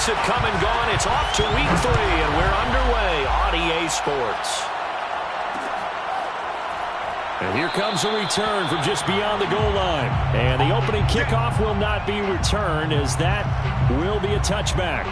weeks have come and gone. It's off to week 3, and we're underway on EA Sports. And here comes a return from just beyond the goal line. And the opening kickoff will not be returned, as that will be a touchback.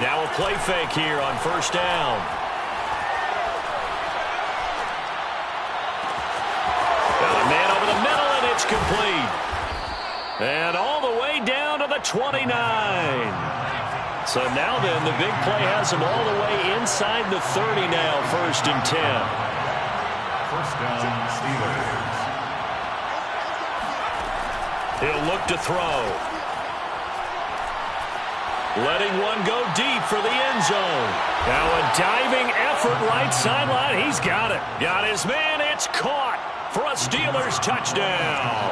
Now a play fake here on first down. Got a man over the middle, and it's complete. And all the way down to the 29. So now then, the big play has him all the way inside the 30 now, 1st and 10. First down, Steelers. He'll look to throw. Letting one go deep for the end zone. Now a diving effort right sideline. He's got it. Got his man. It's caught for a Steelers touchdown.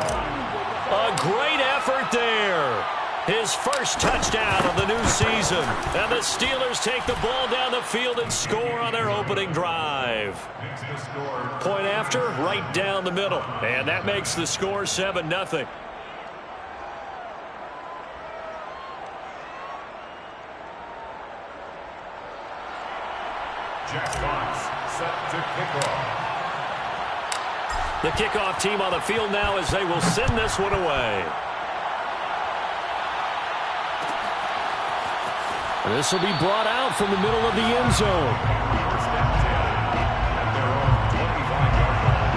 A great effort there. His first touchdown of the new season. And the Steelers take the ball down the field and score on their opening drive. Point after, right down the middle. And that makes the score 7-0. Jack Fox set to kickoff. The kickoff team on the field now as they will send this one away. This will be brought out from the middle of the end zone. First and 10 at their own 25-yard line.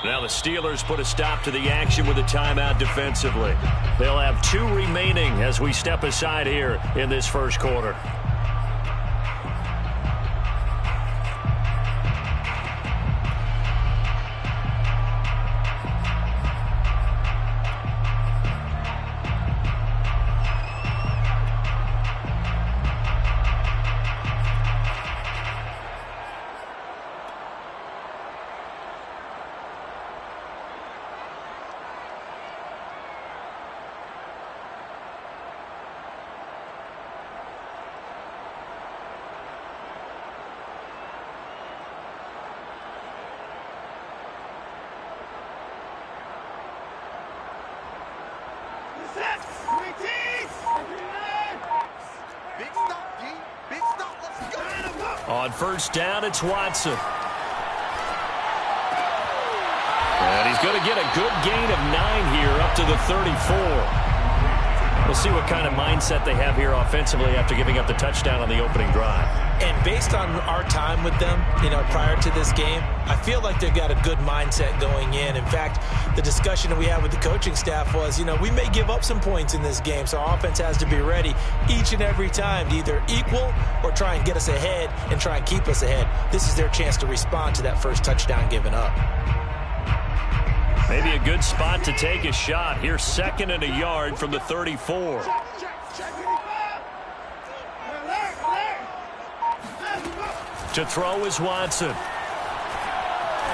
Now the Steelers put a stop to the action with a timeout defensively. They'll have 2 remaining as we step aside here in this first quarter. On first down, it's Watson. And he's going to get a good gain of 9 here up to the 34. We'll see what kind of mindset they have here offensively after giving up the touchdown on the opening drive. And based on our time with them, prior to this game, I feel like they've got a good mindset going in. In fact, the discussion that we had with the coaching staff was, we may give up some points in this game, so our offense has to be ready each and every time to either equal or try and get us ahead and try and keep us ahead. This is their chance to respond to that first touchdown given up. Maybe a good spot to take a shot. Here's 2nd and a yard from the 34. To throw is Watson.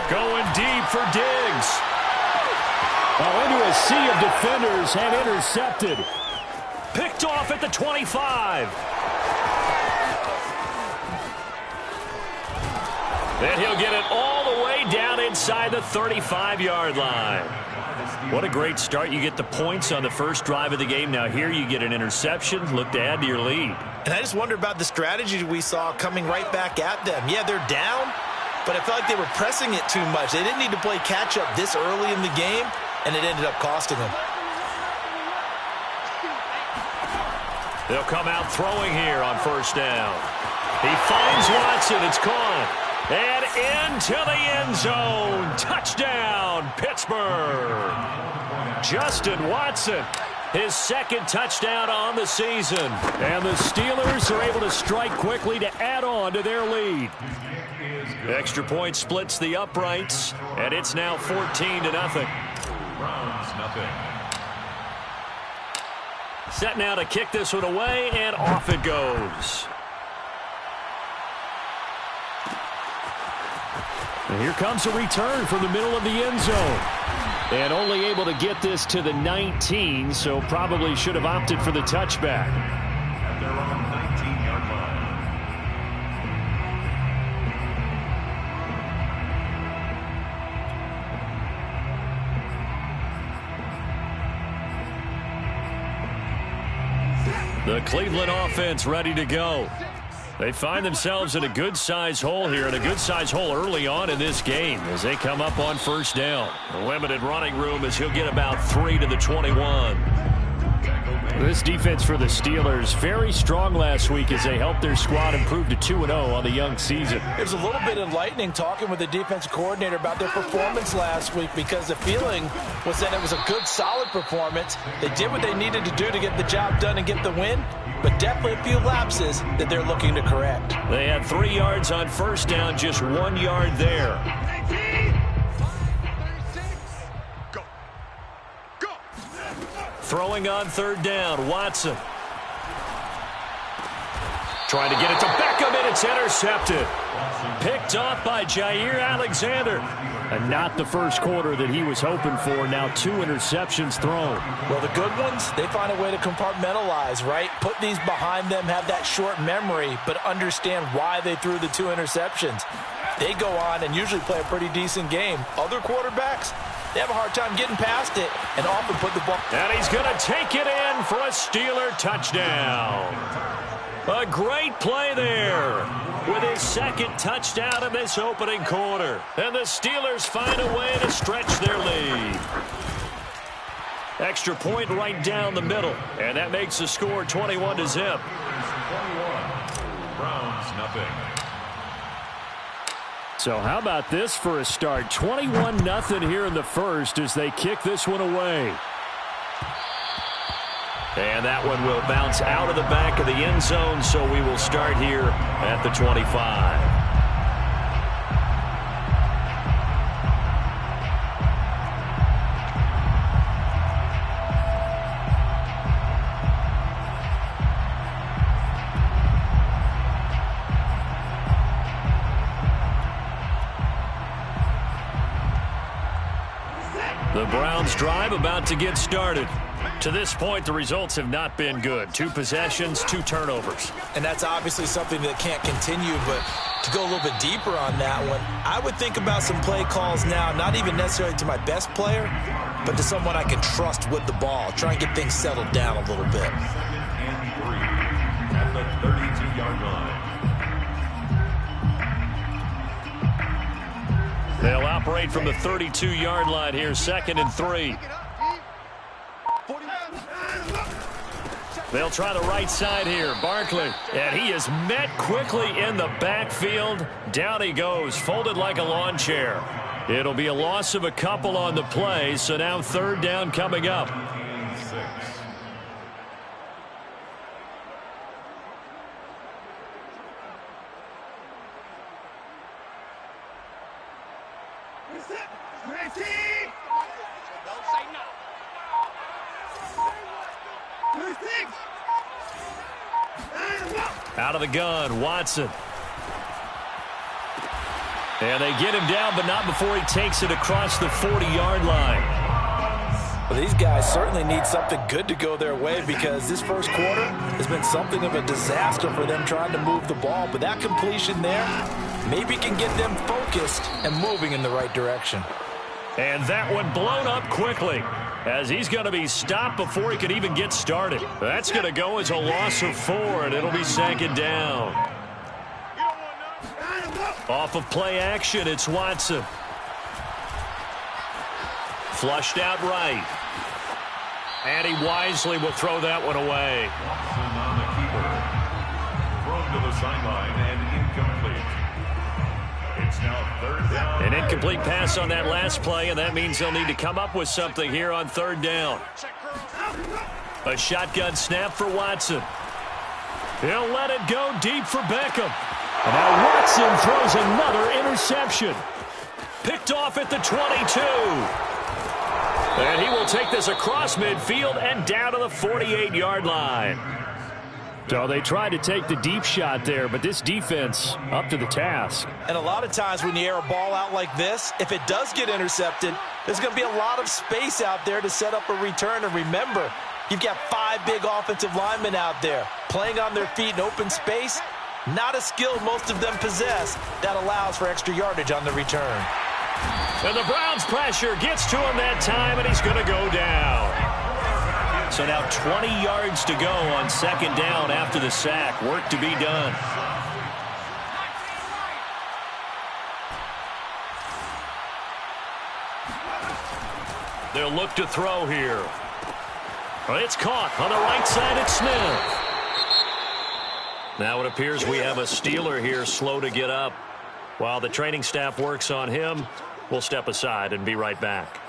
Going deep for Diggs. Into a sea of defenders and intercepted. Picked off at the 25. And he'll get it all the way down inside the 35-yard line. What a great start. You get the points on the first drive of the game. Now here you get an interception. Look to add to your lead. And I just wonder about the strategy we saw coming right back at them. Yeah, they're down, but I felt like they were pressing it too much. They didn't need to play catch-up this early in the game, and it ended up costing them. They'll come out throwing here on first down. He finds Watson. It's caught. And into the end zone. Touchdown, Pittsburgh. Justin Watson, his 2nd touchdown on the season. And the Steelers are able to strike quickly to add on to their lead. Extra point splits the uprights, and it's now 14-0. Browns, nothing. Set now to kick this one away, and off it goes. And here comes a return from the middle of the end zone. And only able to get this to the 19, so probably should have opted for the touchback. At their own 19-yard line. The Cleveland offense ready to go. They find themselves in a good-sized hole here, and a good-sized hole early on in this game as they come up on first down. The limited running room as he'll get about 3 to the 21. This defense for the Steelers, very strong last week as they helped their squad improve to 2-0 on the young season. It was a little bit enlightening talking with the defensive coordinator about their performance last week because the feeling was that it was a good, solid performance. They did what they needed to do to get the job done and get the win, but definitely a few lapses that they're looking to correct. They had 3 yards on first down, just 1 yard there. Throwing on third down, Watson. Trying to get it to Beckham, and it's intercepted. Picked off by Jair Alexander. And not the first quarter that he was hoping for. Now 2 interceptions thrown. Well, the good ones, they find a way to compartmentalize, right? Put these behind them, have that short memory, but understand why they threw the 2 interceptions. They go on and usually play a pretty decent game. Other quarterbacks, they have a hard time getting past it and often put the ball. And he's going to take it in for a Steeler touchdown. A great play there with his 2nd touchdown of this opening quarter. And the Steelers find a way to stretch their lead. Extra point right down the middle. And that makes the score 21-0. 21. Browns, nothing. So how about this for a start? 21-0 here in the first as they kick this one away. And that one will bounce out of the back of the end zone, so we will start here at the 25. The Browns drive about to get started. To this point, the results have not been good. 2 possessions, 2 turnovers. And that's obviously something that can't continue, but to go a little bit deeper on that one, I would think about some play calls now, not even necessarily to my best player, but to someone I can trust with the ball. Try and get things settled down a little bit. 2nd and 3 at the 32-yard line. They'll operate from the 32-yard line here, 2nd and 3. They'll try the right side here. Barkley. And he is met quickly in the backfield. Down he goes, folded like a lawn chair. It'll be a loss of a couple on the play, so now 3rd down coming up. Out of the gun, Watson. And they get him down, but not before he takes it across the 40-yard line. Well, these guys certainly need something good to go their way because this first quarter has been something of a disaster for them trying to move the ball. But that completion there maybe can get them focused and moving in the right direction. And that one blown up quickly as he's going to be stopped before he could even get started. That's going to go as a loss of 4, and it'll be 2nd down. Off of play action, it's Watson. Flushed out right. And he wisely will throw that one away. Watson on the keeper. Thrown to the sideline and incomplete. It's now 3rd down. An incomplete pass on that last play, and that means they'll need to come up with something here on 3rd down. A shotgun snap for Watson. He'll let it go deep for Beckham. And now Watson throws another interception. Picked off at the 22. And he will take this across midfield and down to the 48-yard line. So they tried to take the deep shot there, but this defense up to the task. And a lot of times when you air a ball out like this, if it does get intercepted, there's going to be a lot of space out there to set up a return. And remember, you've got 5 big offensive linemen out there playing on their feet in open space. Not a skill most of them possess that allows for extra yardage on the return. And the Browns pressure gets to him that time, and he's going to go down. So now 20 yards to go on 2nd down after the sack. Work to be done. They'll look to throw here. It's caught on the right side at Smith. Now it appears we have a Steeler here slow to get up. While the training staff works on him, we'll step aside and be right back.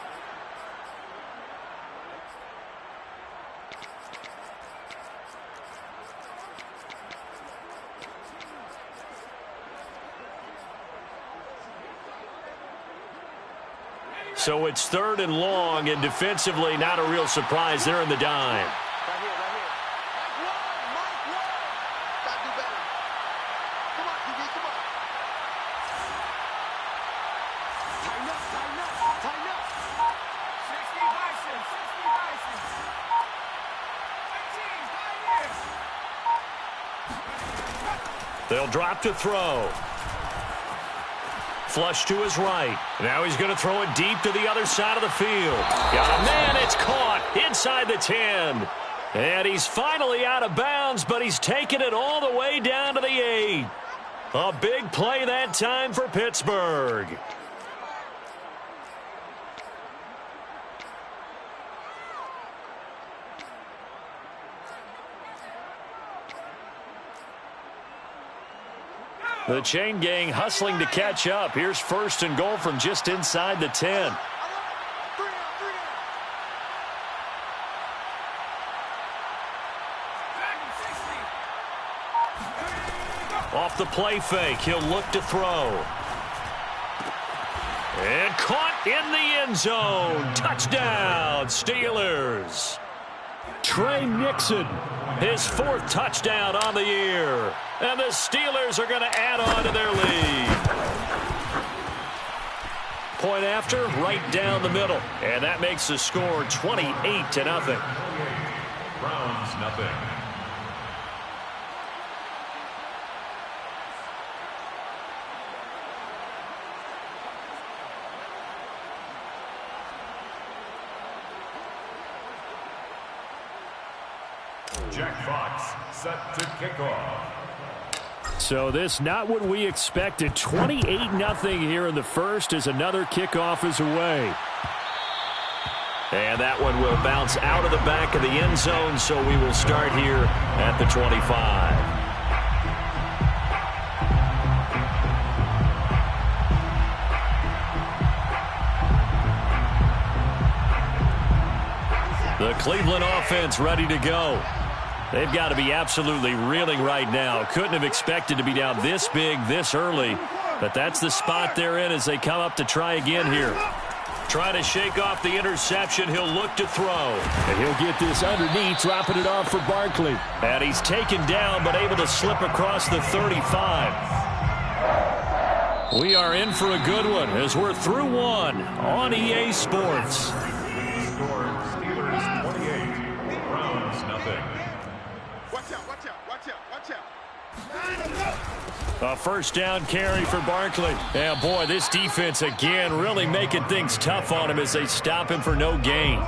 So it's 3rd and long, and defensively not a real surprise. They're in the dime. They'll drop to throw. Flush to his right. Now he's going to throw it deep to the other side of the field. Got a man. It's caught inside the 10. And he's finally out of bounds, but he's taken it all the way down to the 8. A big play that time for Pittsburgh. The chain gang hustling to catch up. Here's 1st and goal from just inside the 10. Off the play fake, he'll look to throw. And caught in the end zone. Touchdown, Steelers. Trey Nixon, his 4th touchdown on the year. And the Steelers are going to add on to their lead. Point after, right down the middle. And that makes the score 28-0. Browns nothing. Jack Fox set to kick off. So this not what we expected. 28-0 here in the first as another kickoff is away. And that one will bounce out of the back of the end zone, so we will start here at the 25. The Cleveland offense ready to go. They've got to be absolutely reeling right now. Couldn't have expected to be down this big this early, but that's the spot they're in as they come up to try again here. Trying to shake off the interception. He'll look to throw. And he'll get this underneath, dropping it off for Barkley. And he's taken down, but able to slip across the 35. We are in for a good one as we're through one on EA Sports. A first down carry for Barkley. Yeah, boy, this defense again really making things tough on him as they stop him for no gain.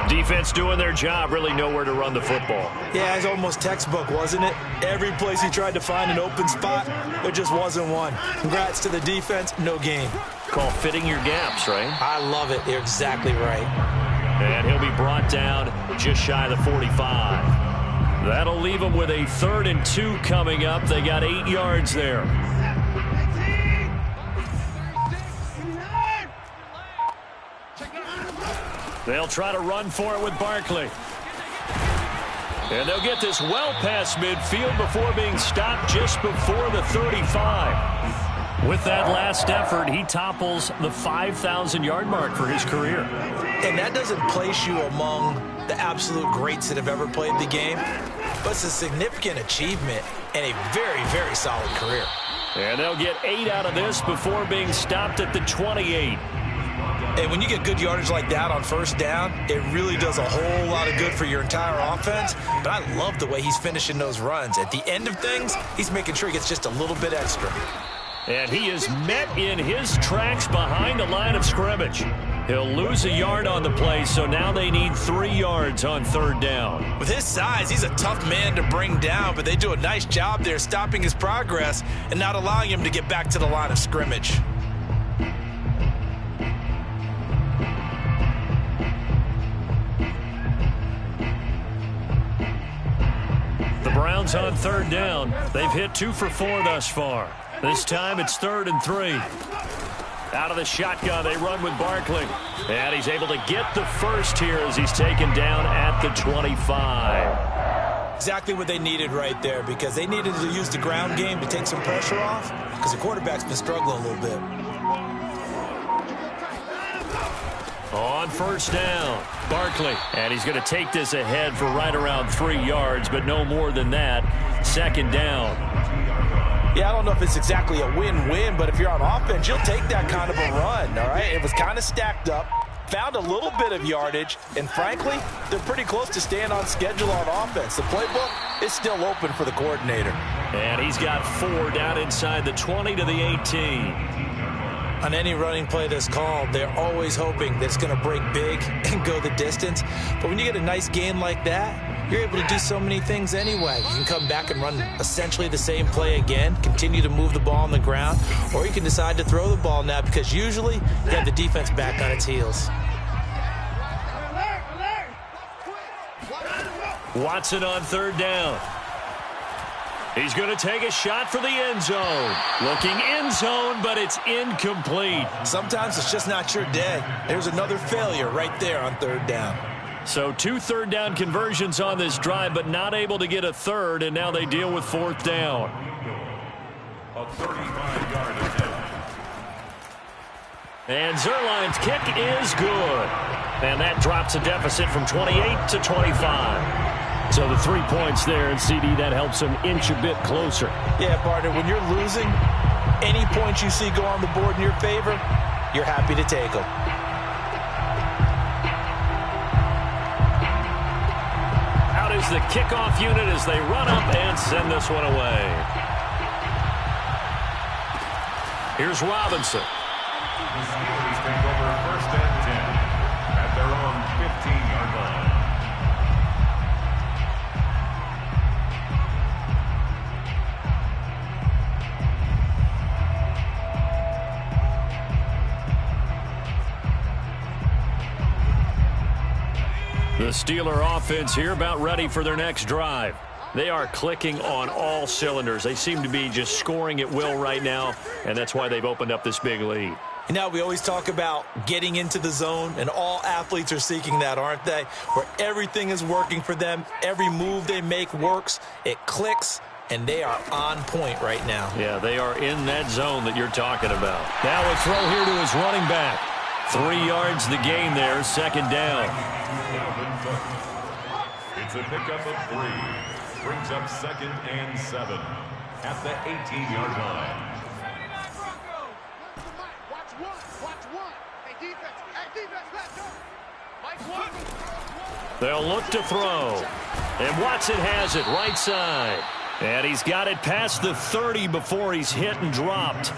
Defense doing their job, really nowhere to run the football. Yeah, it's almost textbook, wasn't it? Every place he tried to find an open spot, there just wasn't one. Congrats to the defense, no gain. Call fitting your gaps, right? I love it. You're exactly right. And he'll be brought down just shy of the 45. That'll leave them with a 3rd and 2 coming up. They got 8 yards there. They'll try to run for it with Barkley. And they'll get this well past midfield before being stopped just before the 35. With that last effort, he topples the 5,000-yard mark for his career. And that doesn't place you among the absolute greats that have ever played the game, but it's a significant achievement and a very, very solid career. And they'll get 8 out of this before being stopped at the 28. And when you get good yardage like that on first down, it really does a whole lot of good for your entire offense. But I love the way he's finishing those runs. At the end of things, he's making sure he gets just a little bit extra. And he is met in his tracks behind the line of scrimmage. He'll lose a yard on the play, so now they need 3 yards on 3rd down. With his size, he's a tough man to bring down, but they do a nice job there stopping his progress and not allowing him to get back to the line of scrimmage. The Browns on 3rd down. They've hit 2 for 4 thus far. This time it's 3rd and 3. Out of the shotgun, they run with Barkley. And he's able to get the first here as he's taken down at the 25. Exactly what they needed right there, because they needed to use the ground game to take some pressure off, because the quarterback's been struggling a little bit. On first down, Barkley. And he's going to take this ahead for right around 3 yards, but no more than that. 2nd down. Yeah, I don't know if it's exactly a win-win, but if you're on offense, you'll take that kind of a run, all right? It was kind of stacked up, found a little bit of yardage, and frankly, they're pretty close to staying on schedule on offense. The playbook is still open for the coordinator. And he's got 4 down inside the 20 to the 18. On any running play that's called, they're always hoping that it's going to break big and go the distance. But when you get a nice gain like that, you're able to do so many things anyway. You can come back and run essentially the same play again, continue to move the ball on the ground, or you can decide to throw the ball now because usually you have the defense back on its heels. Watson on 3rd down. He's going to take a shot for the end zone. Looking end zone, but it's incomplete. Sometimes it's just not your day. There's another failure right there on 3rd down. So 2 3rd down conversions on this drive, but not able to get a 3rd, and now they deal with 4th down. A 35-yard attempt. And Zuerlein's kick is good. And that drops a deficit from 28 to 25. So the 3 points there, and CD, that helps them inch a bit closer. Yeah, partner, when you're losing, any points you see go on the board in your favor, you're happy to take them. Out is the kickoff unit as they run up and send this one away. Here's Robinson. The Steelers take over 1st and 10 at their own 15-yard line. The Steeler offense here about ready for their next drive. They are clicking on all cylinders. They seem to be just scoring at will right now, and that's why they've opened up this big lead. You know, we always talk about getting into the zone, and all athletes are seeking that, aren't they? Where everything is working for them. Every move they make works. It clicks, and they are on point right now. Yeah, they are in that zone that you're talking about. Now a throw here to his running back. 3 yards the gain there, second down. It's a pickup of 3. Brings up 2nd and 7 at the 18-yard line. They'll look to throw. And Watson has it right side. And he's got it past the 30 before he's hit and dropped.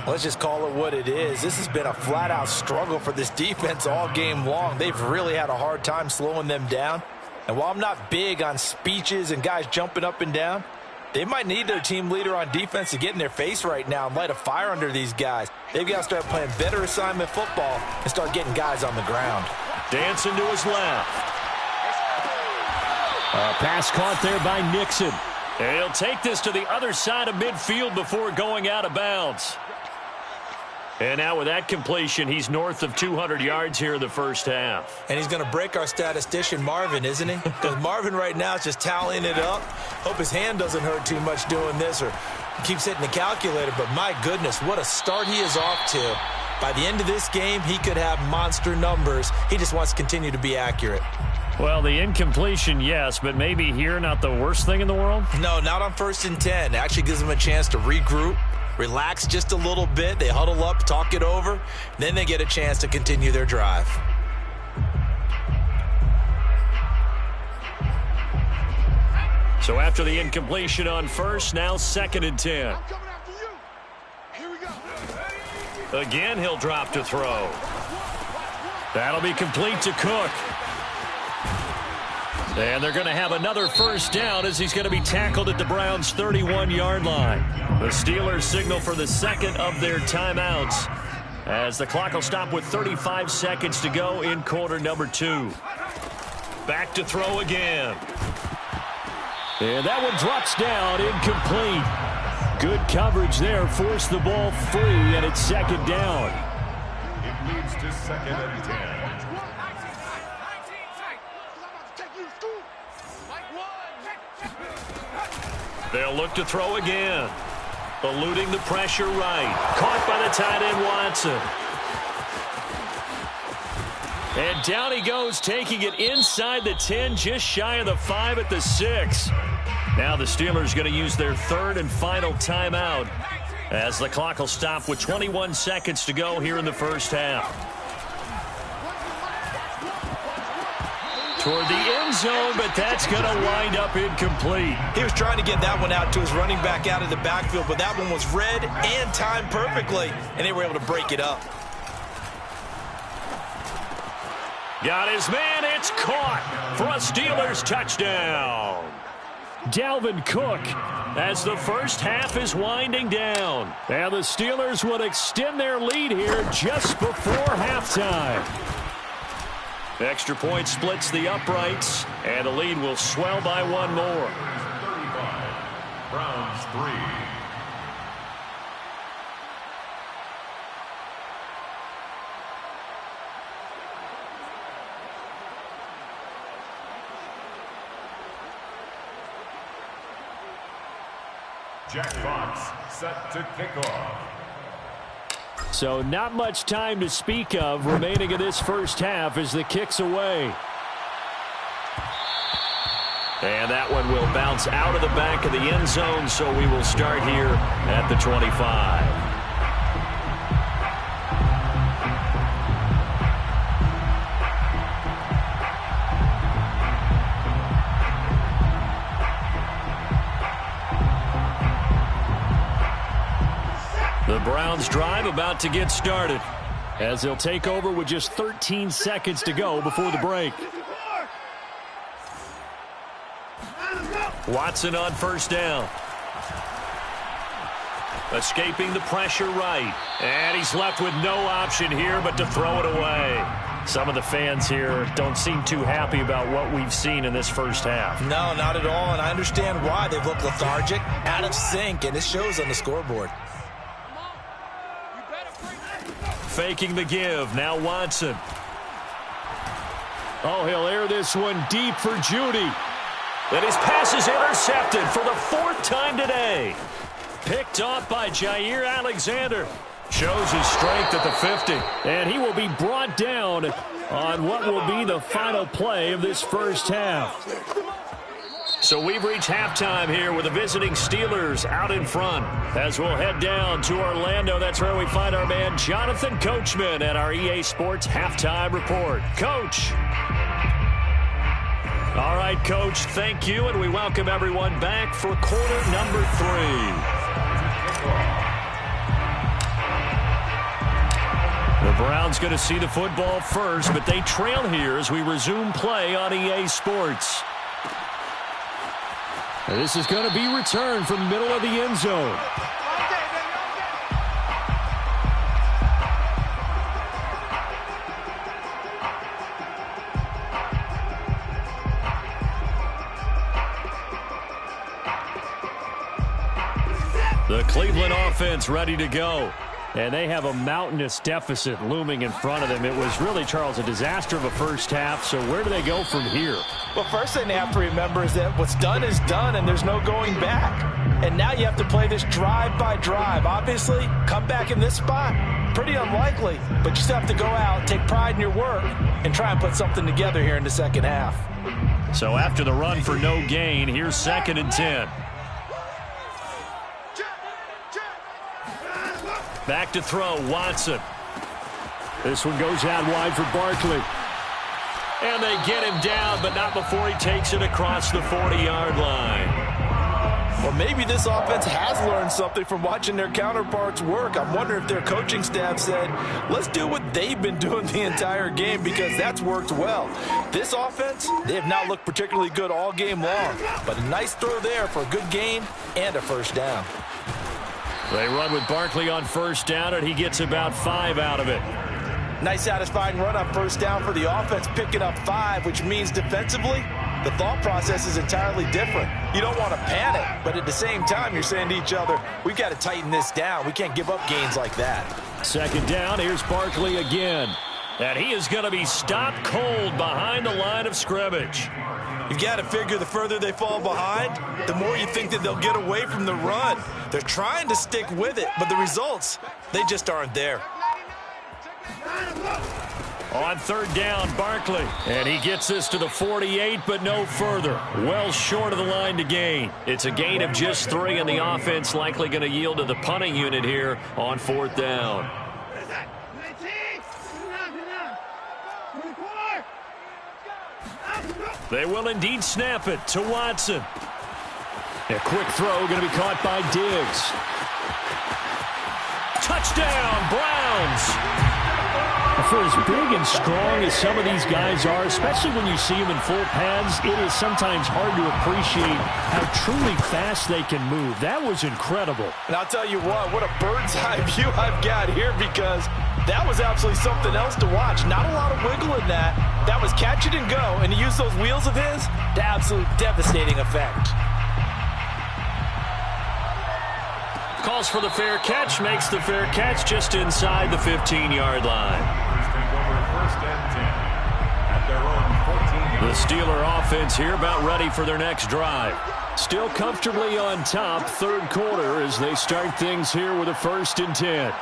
Let's just call it what it is. This has been a flat-out struggle for this defense all game long. They've really had a hard time slowing them down. And while I'm not big on speeches and guys jumping up and down, they might need their team leader on defense to get in their face right now and light a fire under these guys. They've got to start playing better assignment football and start getting guys on the ground. Dancing to his left. A pass caught there by Nixon. And he'll take this to the other side of midfield before going out of bounds. And now with that completion, he's north of 200 yards here in the first half. And he's going to break our statistician, Marvin, isn't he? Because Marvin right now is just tallying it up. Hope his hand doesn't hurt too much doing this or keeps hitting the calculator. But my goodness, what a start he is off to. By the end of this game, he could have monster numbers. He just wants to continue to be accurate. Well, the incompletion, yes, but maybe here not the worst thing in the world? No, not on 1st and 10. It actually gives them a chance to regroup, relax just a little bit. They huddle up, talk it over. Then they get a chance to continue their drive. So after the incompletion on 1st, now 2nd and 10. Again, he'll drop to throw. That'll be complete to Cook. And they're going to have another first down as he's going to be tackled at the Browns' 31-yard line. The Steelers signal for the second of their timeouts as the clock will stop with 35 seconds to go in quarter number 2. Back to throw again. And that one drops down, incomplete. Good coverage there, forced the ball free, and it's second down. It leads to 2nd and 10. They'll look to throw again. Eluding the pressure right. Caught by the tight end Watson. And down he goes, taking it inside the 10, just shy of the 5 at the 6. Now the Steelers going to use their 3rd and final timeout as the clock will stop with 21 seconds to go here in the first half. Toward the end zone, but that's going to wind up incomplete. He was trying to get that one out to his running back out of the backfield, but that one was read and timed perfectly, and they were able to break it up. Got his man. It's caught for a Steelers touchdown. Dalvin Cook as the first half is winding down. And the Steelers would extend their lead here just before halftime. Extra point splits the uprights, and the lead will swell by one more. 35, Browns 3. Jack Fox set to kick off. So not much time to speak of remaining in this first half as the kick's away. And that one will bounce out of the back of the end zone, so we will start here at the 25. The Browns drive about to get started as they'll take over with just 13 seconds to go before the break. Watson on first down. Escaping the pressure right. And he's left with no option here but to throw it away. Some of the fans here don't seem too happy about what we've seen in this first half. No, not at all, and I understand why. They've looked lethargic, out of sync, and it shows on the scoreboard. Faking the give. Now Watson. Oh, he'll air this one deep for Judy. And his pass is intercepted for the 4th time today. Picked off by Jair Alexander. Shows his strength at the 50. And he will be brought down on what will be the final play of this first half. So we've reached halftime here with the visiting Steelers out in front. As we'll head down to Orlando, that's where we find our man Jonathan Coachman at our EA Sports Halftime Report. Coach. All right, Coach, thank you, and we welcome everyone back for quarter number 3. The Browns going to see the football first, but they trail here as we resume play on EA Sports. And this is going to be returned from the middle of the end zone. The Cleveland offense ready to go. And they have a mountainous deficit looming in front of them. It was really, Charles, a disaster of a first half. So where do they go from here? Well, first thing they have to remember is that what's done is done, and there's no going back. And now you have to play this drive by drive. Obviously, come back in this spot, pretty unlikely. But you still have to go out, take pride in your work, and try and put something together here in the second half. So after the run for no gain, here's 2nd and 10. Back to throw, Watson. This one goes out wide for Barkley. And they get him down, but not before he takes it across the 40-yard line. Well, maybe this offense has learned something from watching their counterparts work. I'm wondering if their coaching staff said, let's do what they've been doing the entire game, because that's worked well. This offense, they have not looked particularly good all game long, but a nice throw there for a good gain and a first down. They run with Barkley on first down, and he gets about 5 out of it. Nice satisfying run on first down for the offense, picking up 5, which means defensively, the thought process is entirely different. You don't want to panic, but at the same time, you're saying to each other, we've got to tighten this down. We can't give up gains like that. 2nd down, here's Barkley again. And he is going to be stopped cold behind the line of scrimmage. You've got to figure the further they fall behind, the more you think that they'll get away from the run. They're trying to stick with it, but the results, they just aren't there. On 3rd down, Barkley. And he gets this to the 48, but no further. Well short of the line to gain. It's a gain of just 3, and the offense likely going to yield to the punting unit here on 4th down. They will indeed snap it to Watson. A quick throw going to be caught by Diggs. Touchdown, Browns. For as big and strong as some of these guys are, especially when you see them in full pads, it is sometimes hard to appreciate how truly fast they can move. That was incredible. And I'll tell you what a bird's eye view I've got here, because that was absolutely something else to watch. Not a lot of wiggle in that. That was catch it and go, and he used those wheels of his to absolute devastating effect. Calls for the fair catch, makes the fair catch just inside the 15-yard line. The Steeler offense here about ready for their next drive. Still comfortably on top, 3rd quarter, as they start things here with a 1st and 10.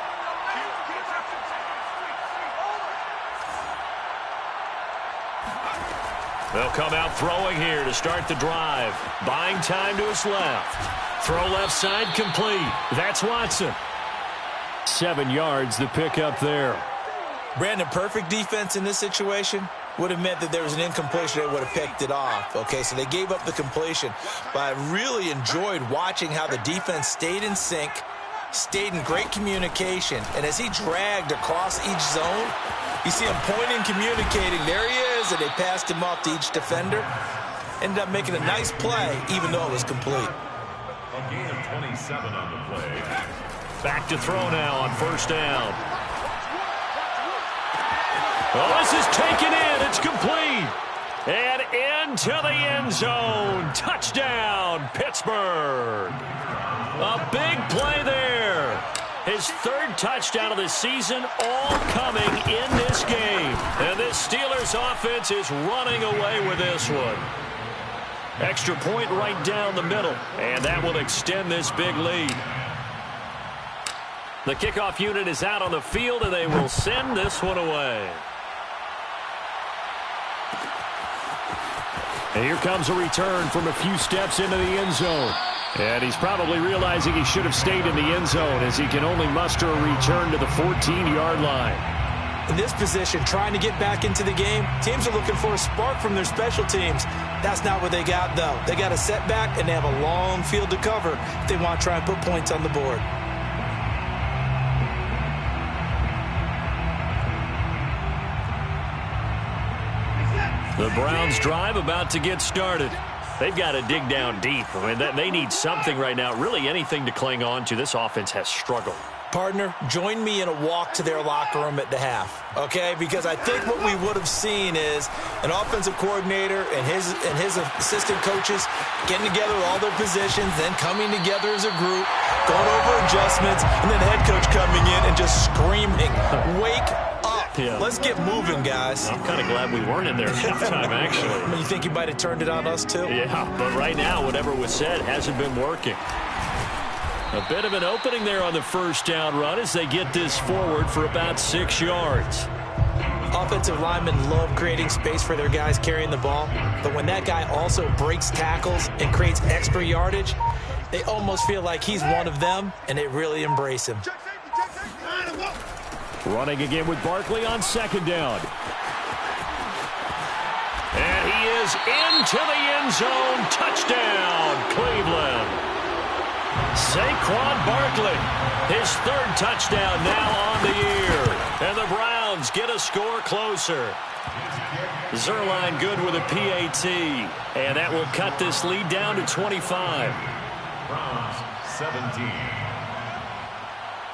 They'll come out throwing here to start the drive. Buying time to his left. Throw left side complete. That's Watson. 7 yards, the pickup there. Brandon, perfect defense in this situation would have meant that there was an incompletion. They would have picked it off. Okay, so they gave up the completion. But I really enjoyed watching how the defense stayed in sync, stayed in great communication. And as he dragged across each zone, you see him pointing, communicating. There he is, and they passed him off to each defender. Ended up making a nice play, even though it was complete. A gain of 27 on the play. Back to throw now on 1st down. Oh, this is taken in. It's complete. And into the end zone. Touchdown, Pittsburgh. A big play there. His third touchdown of the season, all coming in this game. And this Steelers offense is running away with this one. Extra point right down the middle. And that will extend this big lead. The kickoff unit is out on the field, and they will send this one away. And here comes a return from a few steps into the end zone. And he's probably realizing he should have stayed in the end zone as he can only muster a return to the 14-yard line. In this position, trying to get back into the game, teams are looking for a spark from their special teams. That's not what they got, though. They got a setback, and they have a long field to cover if they want to try and put points on the board. The Browns drive about to get started. They've got to dig down deep. I mean, they need something right now, really anything to cling on to. This offense has struggled. Partner, join me in a walk to their locker room at the half, okay? Because I think what we would have seen is an offensive coordinator and his assistant coaches getting together all their positions, then coming together as a group, going over adjustments, and then the head coach coming in and just screaming, "Wake up." Yeah. Let's get moving, guys. I'm kind of glad we weren't in there at halftime, actually. I mean, you think you might have turned it on us, too? Yeah, but right now, whatever was said hasn't been working. A bit of an opening there on the first down run as they get this forward for about 6 yards. Offensive linemen love creating space for their guys carrying the ball, but when that guy also breaks tackles and creates extra yardage, they almost feel like he's one of them, and they really embrace him. Running again with Barkley on second down. And he is into the end zone. Touchdown, Cleveland. Saquon Barkley, his third touchdown now on the year. And the Browns get a score closer. Zuerlein good with a PAT. And that will cut this lead down to 25. Browns 17.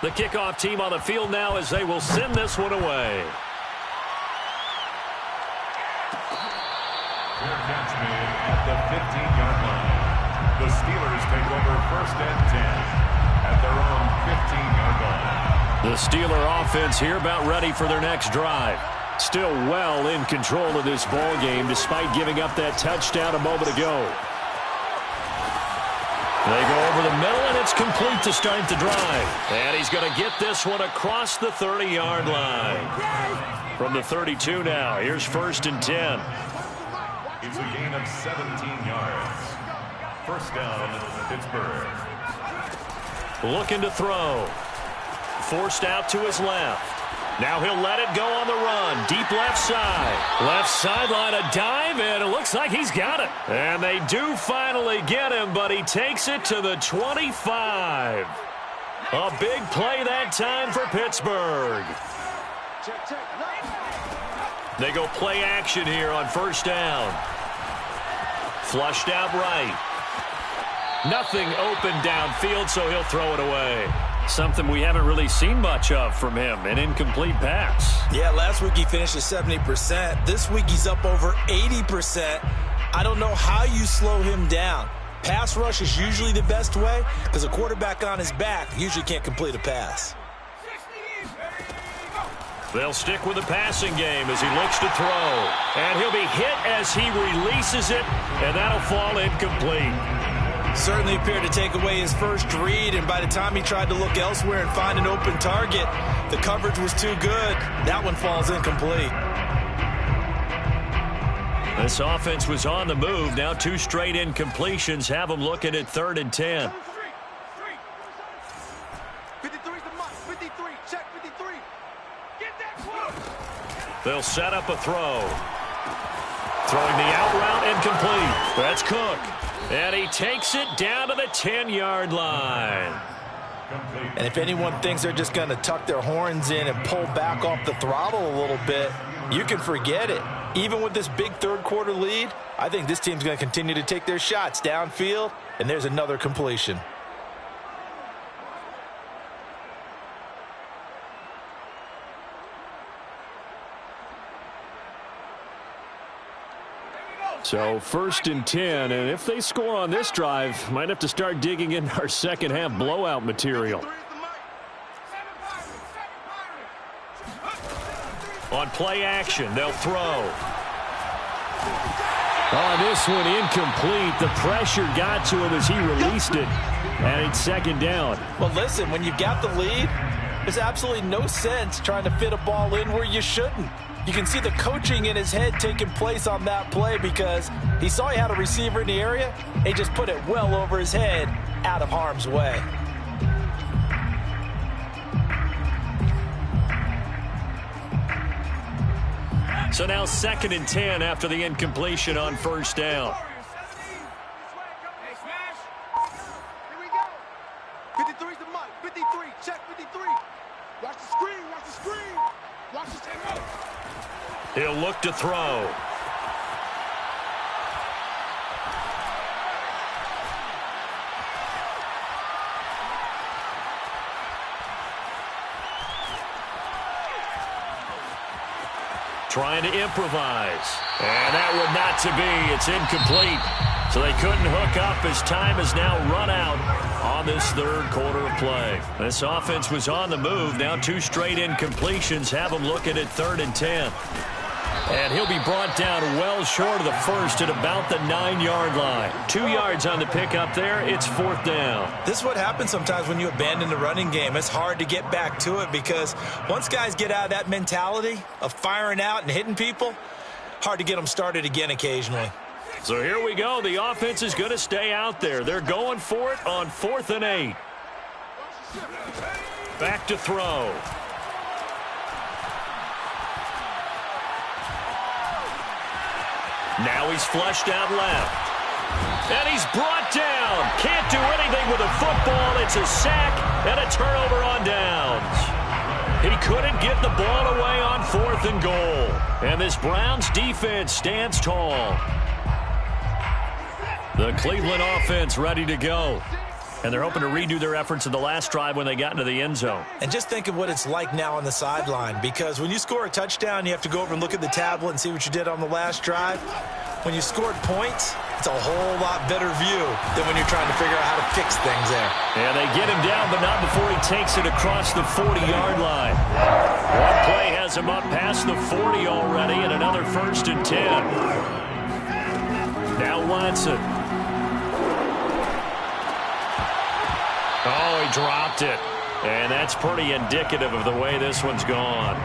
The kickoff team on the field now as they will send this one away. Fair catch made at the 15-yard line. The Steelers take over first and 10 at their own 15-yard line. The Steeler offense here about ready for their next drive. Still well in control of this ball game despite giving up that touchdown a moment ago. They go over the middle, and it's complete to start the drive. And he's going to get this one across the 30-yard line. From the 32 now, here's first and 10. It's a gain of 17 yards. First down, Pittsburgh. Looking to throw. Forced out to his left. Now he'll let it go on the run. Deep left side. Left sideline, a dive, and it looks like he's got it. And they do finally get him, but he takes it to the 25. A big play that time for Pittsburgh. They go play action here on first down. Flushed out right. Nothing open downfield, so he'll throw it away. Something we haven't really seen much of from him, an incomplete pass. Yeah, last week he finished at 70%. This week he's up over 80%. I don't know how you slow him down. Pass rush is usually the best way because a quarterback on his back usually can't complete a pass. They'll stick with the passing game as he looks to throw. And he'll be hit as he releases it, and that'll fall incomplete. Certainly appeared to take away his first read, and by the time he tried to look elsewhere and find an open target, the coverage was too good. That one falls incomplete. This offense was on the move. Now 2 straight incompletions have them looking at 3rd and 10. 53's the mark. 53. Check 53. Get that close. They'll set up a throw. Throwing the out route incomplete. That's Cook. And he takes it down to the 10-yard line. And if anyone thinks they're just going to tuck their horns in and pull back off the throttle a little bit, you can forget it. Even with this big third-quarter lead, I think this team's going to continue to take their shots downfield, and there's another completion. So 1st and 10, and if they score on this drive, might have to start digging in our second half blowout material. On play action, they'll throw. On this one, incomplete. The pressure got to him as he released it, and it's 2nd down. Well, listen, when you've got the lead, there's absolutely no sense trying to fit a ball in where you shouldn't. You can see the coaching in his head taking place on that play because he saw he had a receiver in the area. He just put it well over his head, out of harm's way. So now 2nd and 10 after the incompletion on 1st down. Here we go. 53's the mic. 53. Check 53. Watch the screen. Watch the screen. Watch the screen. He'll look to throw. Trying to improvise. And that would not to be. It's incomplete. So they couldn't hook up as time has now run out on this 3rd quarter of play. This offense was on the move. Now 2 straight incompletions have them looking at 3rd and 10. And he'll be brought down well short of the first at about the 9-yard line. 2 yards on the pickup there. It's 4th down. This is what happens sometimes when you abandon the running game. It's hard to get back to it because once guys get out of that mentality of firing out and hitting people, hard to get them started again occasionally. So here we go. The offense is going to stay out there. They're going for it on 4th and 8. Back to throw. Now he's flushed out left. And he's brought down. Can't do anything with a football. It's a sack and a turnover on downs. He couldn't get the ball away on 4th and goal. And this Browns defense stands tall. The Cleveland offense ready to go. And they're hoping to redo their efforts in the last drive when they got into the end zone. And just think of what it's like now on the sideline, because when you score a touchdown, you have to go over and look at the tablet and see what you did on the last drive. When you scored points, it's a whole lot better view than when you're trying to figure out how to fix things there. And they get him down, but not before he takes it across the 40-yard line. One play has him up past the 40 already, and another 1st and 10. Now Watson. Oh, he dropped it. And that's pretty indicative of the way this one's gone.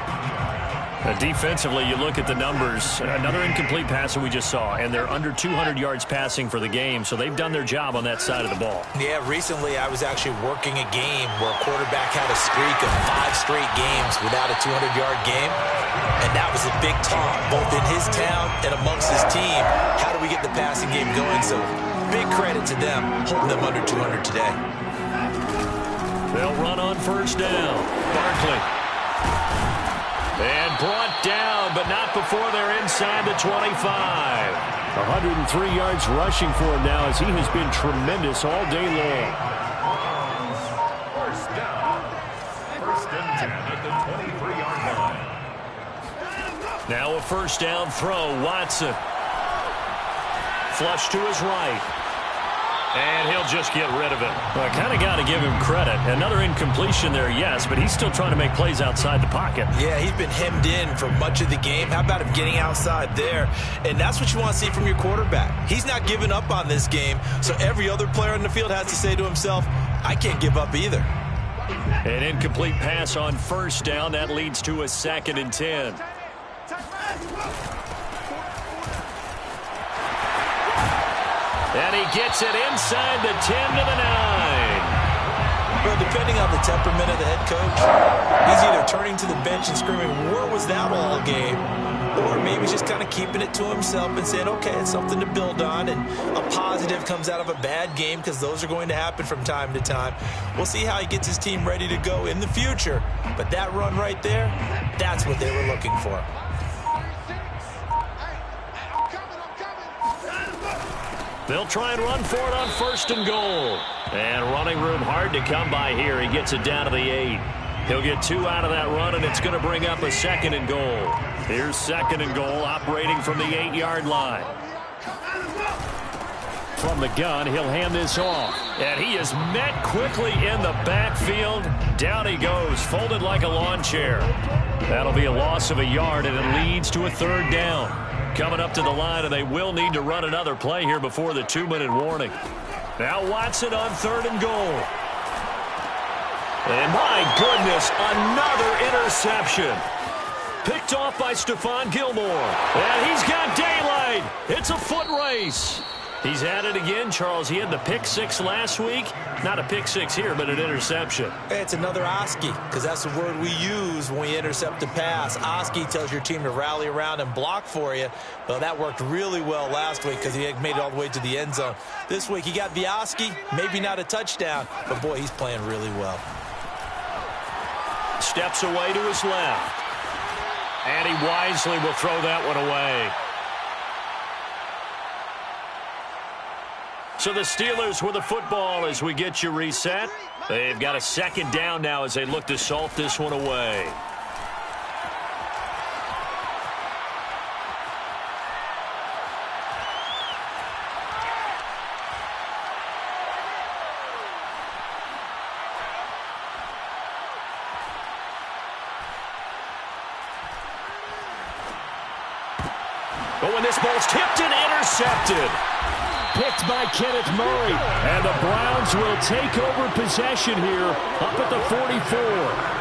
Defensively, you look at the numbers. Another incomplete pass that we just saw, and they're under 200 yards passing for the game, so they've done their job on that side of the ball. Yeah, recently I was actually working a game where a quarterback had a streak of 5 straight games without a 200-yard game, and that was a big talk, both in his town and amongst his team. How do we get the passing game going? So big credit to them, holding them under 200 today. They'll run on 1st down. Barkley. And brought down, but not before they're inside the 25. 103 yards rushing for him now as he has been tremendous all day long. 1st down. 1st and 10 at the 23-yard line. Now a 1st down throw. Watson. Flush to his right. And he'll just get rid of it. Well, I kind of got to give him credit. Another incompletion there, yes, but he's still trying to make plays outside the pocket. Yeah, he's been hemmed in for much of the game. How about him getting outside there? And that's what you want to see from your quarterback. He's not giving up on this game, so every other player in the field has to say to himself, I can't give up either. An incomplete pass on 1st down. That leads to a 2nd and 10. And he gets it inside the 10 to the 9. Well, depending on the temperament of the head coach, he's either turning to the bench and screaming, where was that all game? Or maybe just kind of keeping it to himself and saying, okay, it's something to build on, and a positive comes out of a bad game because those are going to happen from time to time. We'll see how he gets his team ready to go in the future. But that run right there, that's what they were looking for. They'll try and run for it on 1st and goal. And running room hard to come by here. He gets it down to the 8. He'll get 2 out of that run, and it's going to bring up a 2nd and goal. Here's 2nd and goal, operating from the 8-yard line. From the gun, he'll hand this off. And he is met quickly in the backfield. Down he goes, folded like a lawn chair. That'll be a loss of a yard, and it leads to a 3rd down. Coming up to the line, and they will need to run another play here before the 2-minute warning. Now Watson on 3rd and goal. And my goodness, another interception. Picked off by Stephon Gilmore. And he's got daylight. It's a foot race. He's at it again, Charles. He had the pick 6 last week. Not a pick 6 here, but an interception. It's another Oski, because that's the word we use when we intercept a pass. Oski tells your team to rally around and block for you. Well, that worked really well last week because he had made it all the way to the end zone. This week he got the Oski, maybe not a touchdown, but boy, he's playing really well. Steps away to his left. And he wisely will throw that one away. So the Steelers with the football as we get you reset. They've got a 2nd down now as they look to salt this one away. Oh, and this ball's tipped and intercepted. Picked by Kenneth Murray. And the Browns will take over possession here up at the 44.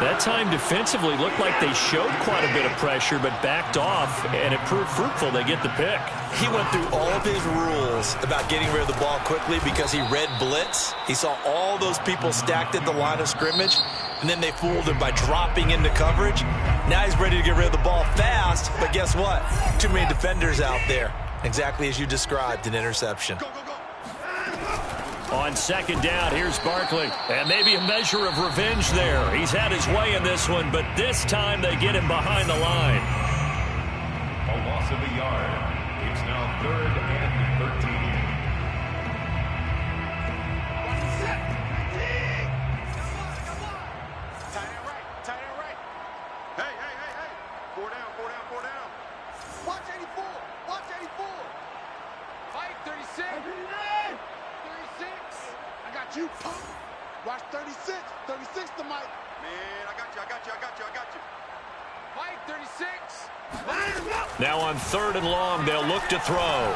That time defensively looked like they showed quite a bit of pressure but backed off, and it proved fruitful. They get the pick. He went through all of his rules about getting rid of the ball quickly because he read blitz. He saw all those people stacked at the line of scrimmage, and then they fooled him by dropping into coverage. Now he's ready to get rid of the ball fast, but guess what? Too many defenders out there. Exactly as you described, an interception. On 2nd down, here's Barkley. And maybe a measure of revenge there. He's had his way in this one, but this time they get him behind the line. A loss of a yard. It's now 3rd and 13. Tight end right. Hey. 4 down. Watch 84. Watch 84. Fight 36. 36. I got you, punk. Watch 36. 36 to Mike. Man, I got you. Mike, 36. Now on 3rd and long, they'll look to throw.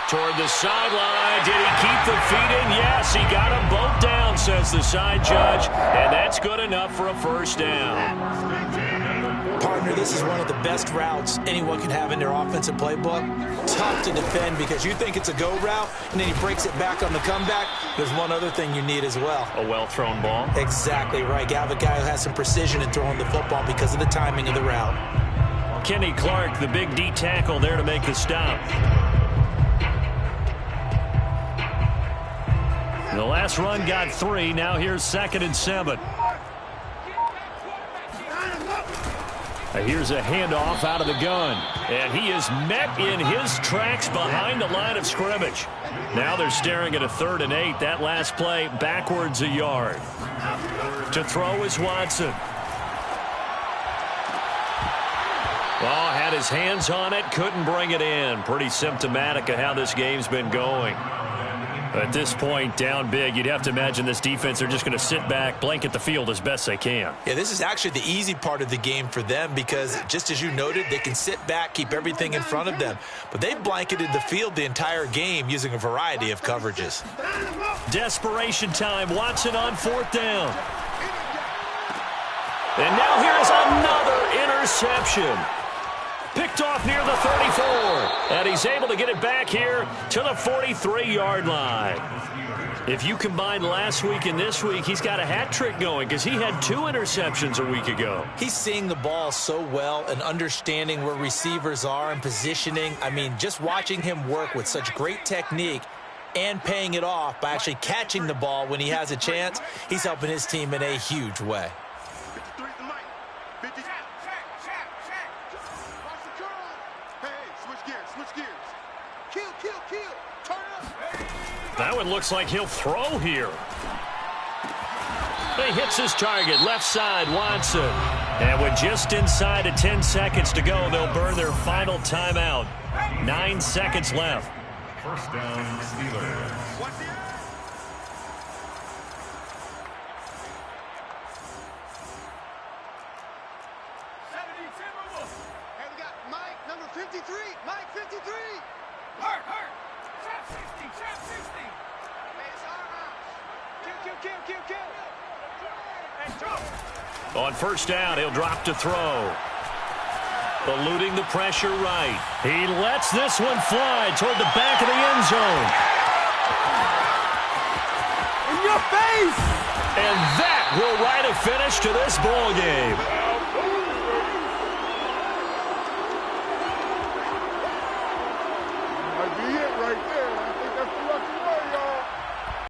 Toward the sideline. Did he keep the feet in? Yes, he got them both down, says the side judge. And that's good enough for a 1st down. Partner, this is one of the best routes anyone can have in their offensive playbook. Tough to defend because you think it's a go route, and then he breaks it back on the comeback. There's one other thing you need as well. A well-thrown ball. Exactly right. You have a guy who has some precision in throwing the football because of the timing of the route. Kenny Clark, the big D tackle there to make the stop. The last run got 3. Now here's 2nd and 7. Here's a handoff out of the gun. And he is met in his tracks behind the line of scrimmage. Now they're staring at a 3rd and 8. That last play backwards a yard. To throw is Watson. Oh, had his hands on it, couldn't bring it in. Pretty symptomatic of how this game's been going. At this point, down big, you'd have to imagine this defense, they're just going to sit back, blanket the field as best they can. Yeah, this is actually the easy part of the game for them because, just as you noted, they can sit back, keep everything in front of them. But they've blanketed the field the entire game using a variety of coverages. Desperation time. Watson on 4th down. And now here's another interception. Picked off near the 34. And he's able to get it back here to the 43-yard line. If you combine last week and this week, he's got a hat trick going because he had 2 interceptions a week ago. He's seeing the ball so well and understanding where receivers are and positioning. I mean, just watching him work with such great technique and paying it off by actually catching the ball when he has a chance, he's helping his team in a huge way. 53 to Mike. 50. Watch the curl. Hey, switch gears. Kill. Turn up. That one looks like he'll throw here. He hits his target, left side, Watson. And with just inside of 10 seconds to go, they'll burn their final timeout. 9 seconds left. First down, Steelers. Hey, we got Mike, number 53. Mike, 53. Hurt. Trap 60. Hey, it's our house. Kill. Hey, throw. On first down, he'll drop to throw. Eluding the pressure right. He lets this one fly toward the back of the end zone. In your face! And that will write a finish to this ball game. Might be it right there.